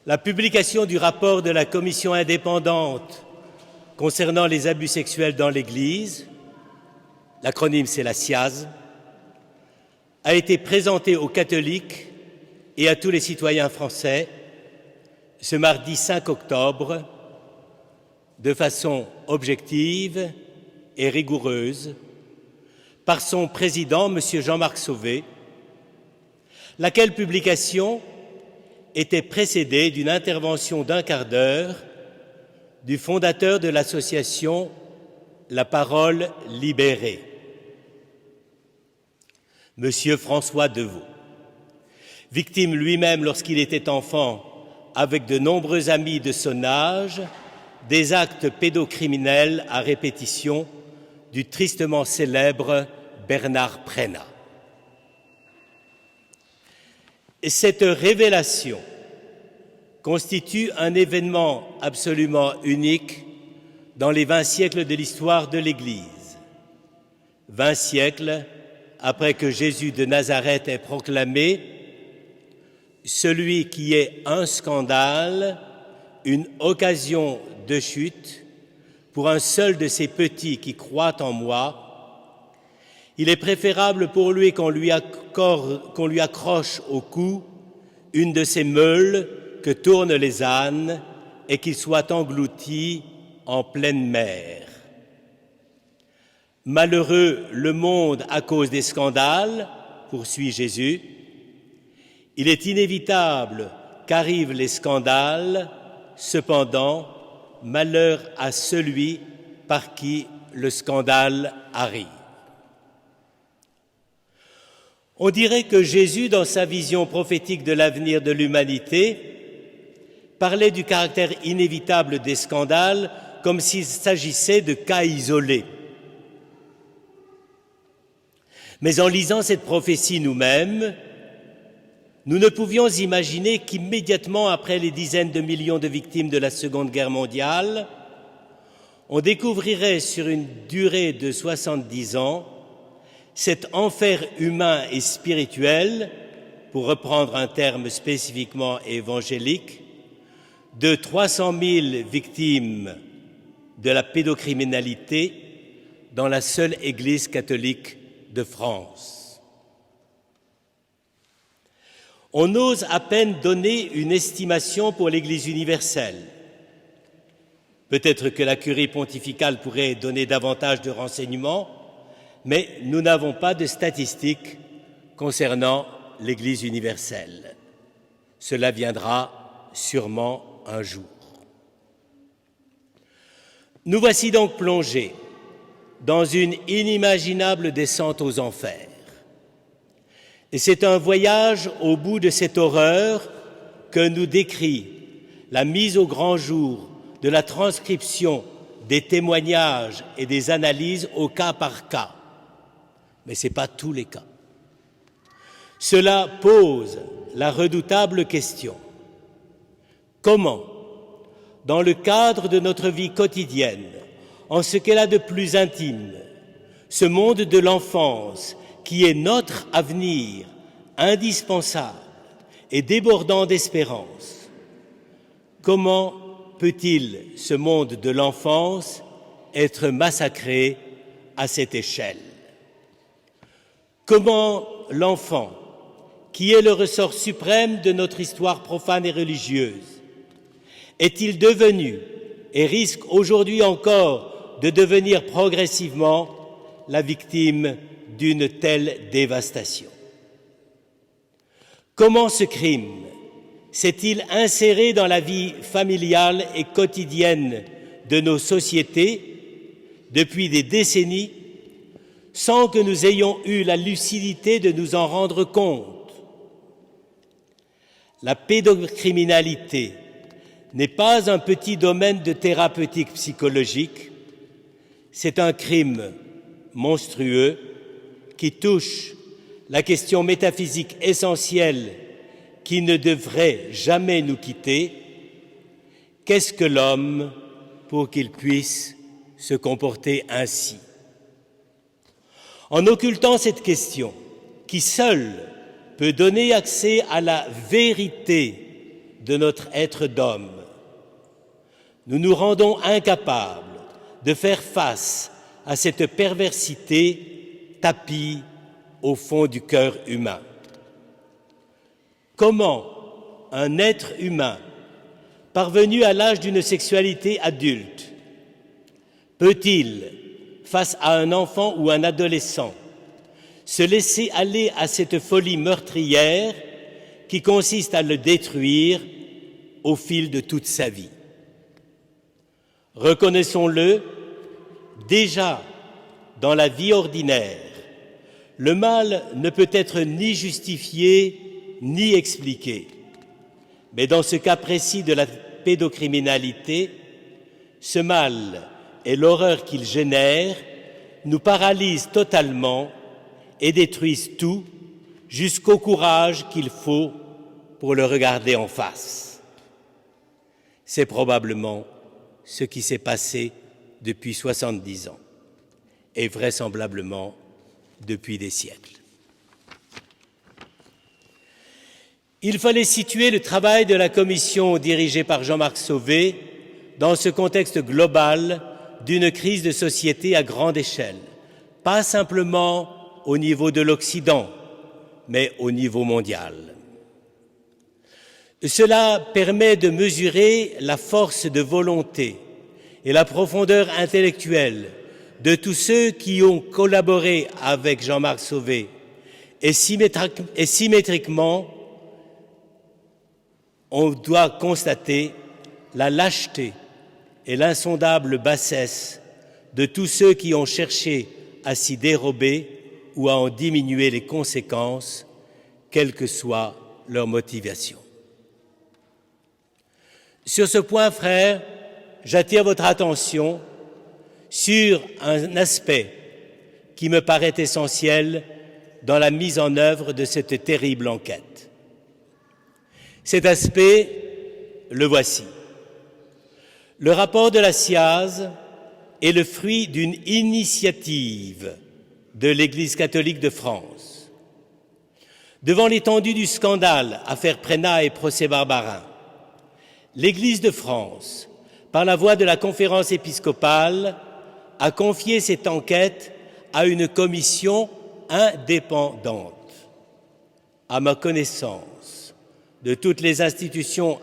La publication du rapport de la commission indépendante concernant les abus sexuels dans l'Église, l'acronyme c'est la CIAZ, a été présentée aux catholiques et à tous les citoyens français ce mardi 5 octobre de façon objective et rigoureuse par son président, M. Jean-Marc Sauvé, laquelle publication était précédée d'une intervention d'1 quart d'heure du fondateur de l'association La Parole Libérée, M. François Deveau, victime lui-même lorsqu'il était enfant, avec de nombreux amis de son âge, des actes pédocriminels à répétition du tristement célèbre Bernard Prénat. Et cette révélation constitue un événement absolument unique dans les 20 siècles de l'histoire de l'Église. 20 siècles après que Jésus de Nazareth ait proclamé « Celui qui est un scandale, une occasion de chute pour un seul de ces petits qui croient en moi, il est préférable pour lui qu'on lui accroche au cou une de ces meules que tournent les ânes et qu'il soit englouti en pleine mer. Malheureux le monde à cause des scandales, poursuit Jésus, il est inévitable qu'arrivent les scandales, cependant, malheur à celui par qui le scandale arrive. On dirait que Jésus, dans sa vision prophétique de l'avenir de l'humanité, parlait du caractère inévitable des scandales comme s'il s'agissait de cas isolés. Mais en lisant cette prophétie nous-mêmes, nous ne pouvions imaginer qu'immédiatement après les dizaines de millions de victimes de la Seconde Guerre mondiale, on découvrirait sur une durée de 70 ans cet enfer humain et spirituel, pour reprendre un terme spécifiquement évangélique, de 300 000 victimes de la pédocriminalité dans la seule Église catholique de France. On ose à peine donner une estimation pour l'Église universelle. Peut-être que la curie pontificale pourrait donner davantage de renseignements, mais nous n'avons pas de statistiques concernant l'Église universelle. Cela viendra sûrement un jour. Nous voici donc plongés dans une inimaginable descente aux enfers. Et c'est un voyage au bout de cette horreur que nous décrit la mise au grand jour de la transcription des témoignages et des analyses au cas par cas. Mais ce n'est pas tous les cas. Cela pose la redoutable question: comment, dans le cadre de notre vie quotidienne, en ce qu'elle a de plus intime, ce monde de l'enfance qui est notre avenir indispensable et débordant d'espérance, comment peut-il, ce monde de l'enfance, être massacré à cette échelle? Comment l'enfant, qui est le ressort suprême de notre histoire profane et religieuse, est-il devenu et risque aujourd'hui encore de devenir progressivement la victime d'une telle dévastation? Comment ce crime s'est-il inséré dans la vie familiale et quotidienne de nos sociétés depuis des décennies sans que nous ayons eu la lucidité de nous en rendre compte? La pédocriminalité n'est pas un petit domaine de thérapeutique psychologique, c'est un crime monstrueux qui touche la question métaphysique essentielle qui ne devrait jamais nous quitter: qu'est-ce que l'homme pour qu'il puisse se comporter ainsi? En occultant cette question, qui seule peut donner accès à la vérité de notre être d'homme, nous nous rendons incapables de faire face à cette perversité tapie au fond du cœur humain. Comment un être humain parvenu à l'âge d'une sexualité adulte peut-il, face à un enfant ou un adolescent, se laisser aller à cette folie meurtrière qui consiste à le détruire au fil de toute sa vie? Reconnaissons-le, déjà dans la vie ordinaire, le mal ne peut être ni justifié ni expliqué. Mais dans ce cas précis de la pédocriminalité, ce mal et l'horreur qu'il génère nous paralysent totalement et détruisent tout jusqu'au courage qu'il faut pour le regarder en face. C'est probablement ce qui s'est passé depuis 70 ans et vraisemblablement depuis des siècles. Il fallait situer le travail de la commission dirigée par Jean-Marc Sauvé dans ce contexte global d'une crise de société à grande échelle, pas simplement au niveau de l'Occident, mais au niveau mondial. Cela permet de mesurer la force de volonté et la profondeur intellectuelle de tous ceux qui ont collaboré avec Jean-Marc Sauvé et symétriquement, on doit constater la lâcheté et l'insondable bassesse de tous ceux qui ont cherché à s'y dérober ou à en diminuer les conséquences, quelle que soit leur motivation. Sur ce point, frères, j'attire votre attention sur un aspect qui me paraît essentiel dans la mise en œuvre de cette terrible enquête. Cet aspect, le voici. Le rapport de la SIAZ est le fruit d'une initiative de l'Église catholique de France. Devant l'étendue du scandale, affaire Prénat et procès Barbarin, l'Église de France, par la voie de la conférence épiscopale, a confié cette enquête à une commission indépendante. À ma connaissance, de toutes les institutions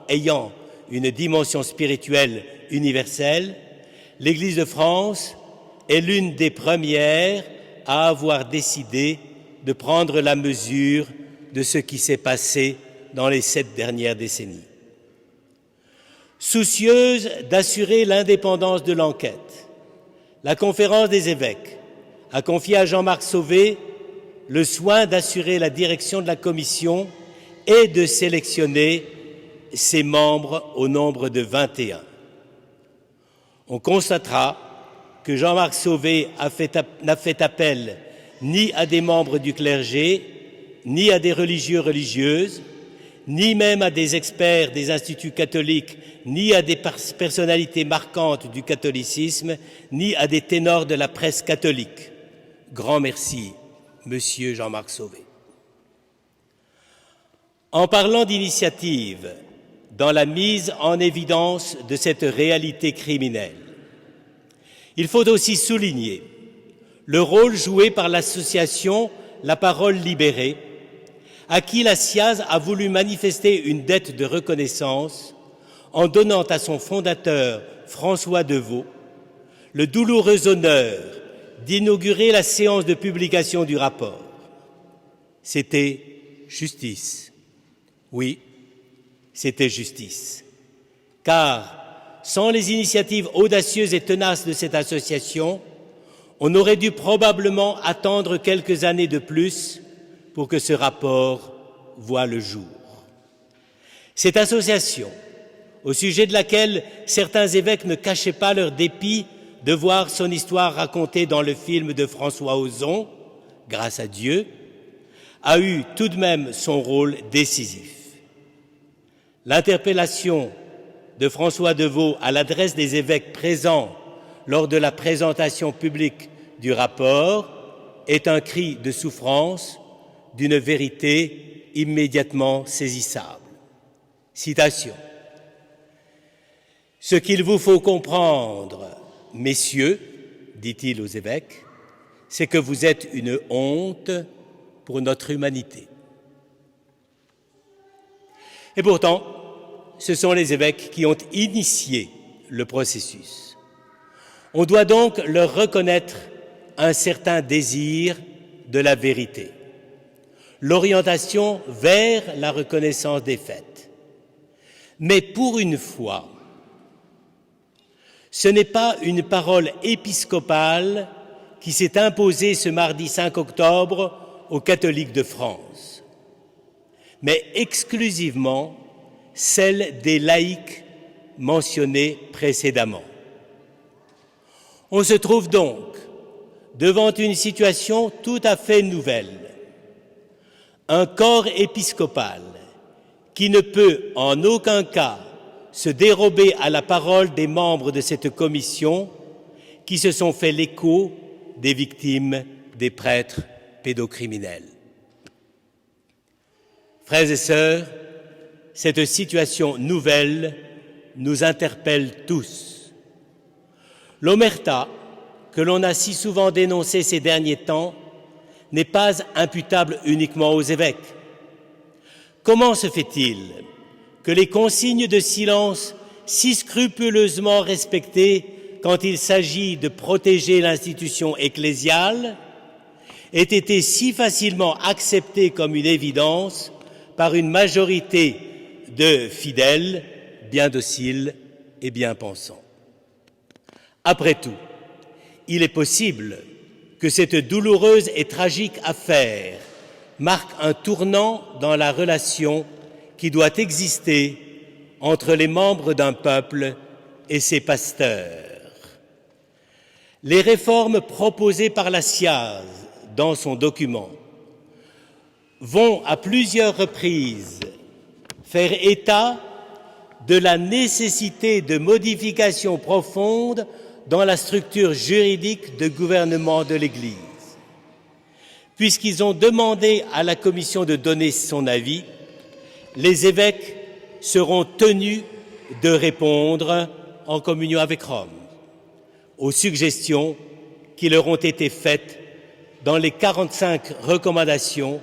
ayant une dimension spirituelle universelle, l'Église de France est l'une des premières à avoir décidé de prendre la mesure de ce qui s'est passé dans les 7 dernières décennies. Soucieuse d'assurer l'indépendance de l'enquête, la Conférence des évêques a confié à Jean-Marc Sauvé le soin d'assurer la direction de la commission et de sélectionner ses membres au nombre de 21. On constatera que Jean-Marc Sauvé n'a fait appel ni à des membres du clergé, ni à des religieuses, ni même à des experts des instituts catholiques, ni à des personnalités marquantes du catholicisme, ni à des ténors de la presse catholique. Grand merci, Monsieur Jean-Marc Sauvé. En parlant d'initiative dans la mise en évidence de cette réalité criminelle, il faut aussi souligner le rôle joué par l'association La Parole Libérée, à qui la SIAZ a voulu manifester une dette de reconnaissance en donnant à son fondateur, François Deveau, le douloureux honneur d'inaugurer la séance de publication du rapport. C'était justice. Oui, c'était justice. Car, sans les initiatives audacieuses et tenaces de cette association, on aurait dû probablement attendre quelques années de plus pour que ce rapport voie le jour. Cette association, au sujet de laquelle certains évêques ne cachaient pas leur dépit de voir son histoire racontée dans le film de François Ozon, grâce à Dieu, a eu tout de même son rôle décisif. L'interpellation de François Deveau à l'adresse des évêques présents lors de la présentation publique du rapport est un cri de souffrance d'une vérité immédiatement saisissable. Citation. « Ce qu'il vous faut comprendre, messieurs, dit-il aux évêques, c'est que vous êtes une honte pour notre humanité. » Et pourtant, ce sont les évêques qui ont initié le processus. On doit donc leur reconnaître un certain désir de la vérité, l'orientation vers la reconnaissance des faits. Mais pour une fois, ce n'est pas une parole épiscopale qui s'est imposée ce mardi 5 octobre aux catholiques de France, mais exclusivement celle des laïcs mentionnés précédemment. On se trouve donc devant une situation tout à fait nouvelle. Un corps épiscopal qui ne peut en aucun cas se dérober à la parole des membres de cette commission qui se sont fait l'écho des victimes des prêtres pédocriminels. Frères et sœurs, cette situation nouvelle nous interpelle tous. L'omerta, que l'on a si souvent dénoncée ces derniers temps, n'est pas imputable uniquement aux évêques. Comment se fait-il que les consignes de silence si scrupuleusement respectées quand il s'agit de protéger l'institution ecclésiale aient été si facilement acceptées comme une évidence par une majorité de fidèles bien dociles et bien pensants? Après tout, il est possible que cette douloureuse et tragique affaire marque un tournant dans la relation qui doit exister entre les membres d'un peuple et ses pasteurs. Les réformes proposées par la SIAZ dans son document vont à plusieurs reprises faire état de la nécessité de modifications profondes dans la structure juridique de gouvernement de l'Église. Puisqu'ils ont demandé à la Commission de donner son avis, les évêques seront tenus de répondre en communion avec Rome aux suggestions qui leur ont été faites dans les 45 recommandations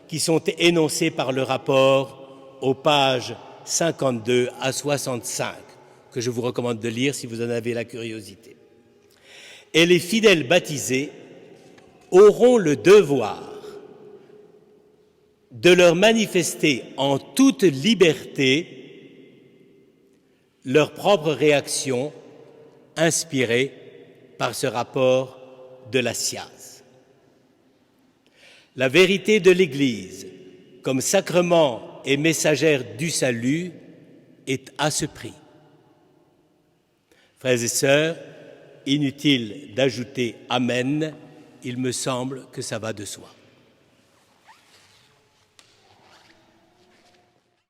qui sont énoncées par le rapport aux pages 52 à 65, que je vous recommande de lire si vous en avez la curiosité. Et les fidèles baptisés auront le devoir de leur manifester en toute liberté leur propre réaction inspirée par ce rapport de la SIAZ. La vérité de l'Église, comme sacrement et messagère du salut, est à ce prix. Frères et sœurs, inutile d'ajouter « Amen », il me semble que ça va de soi.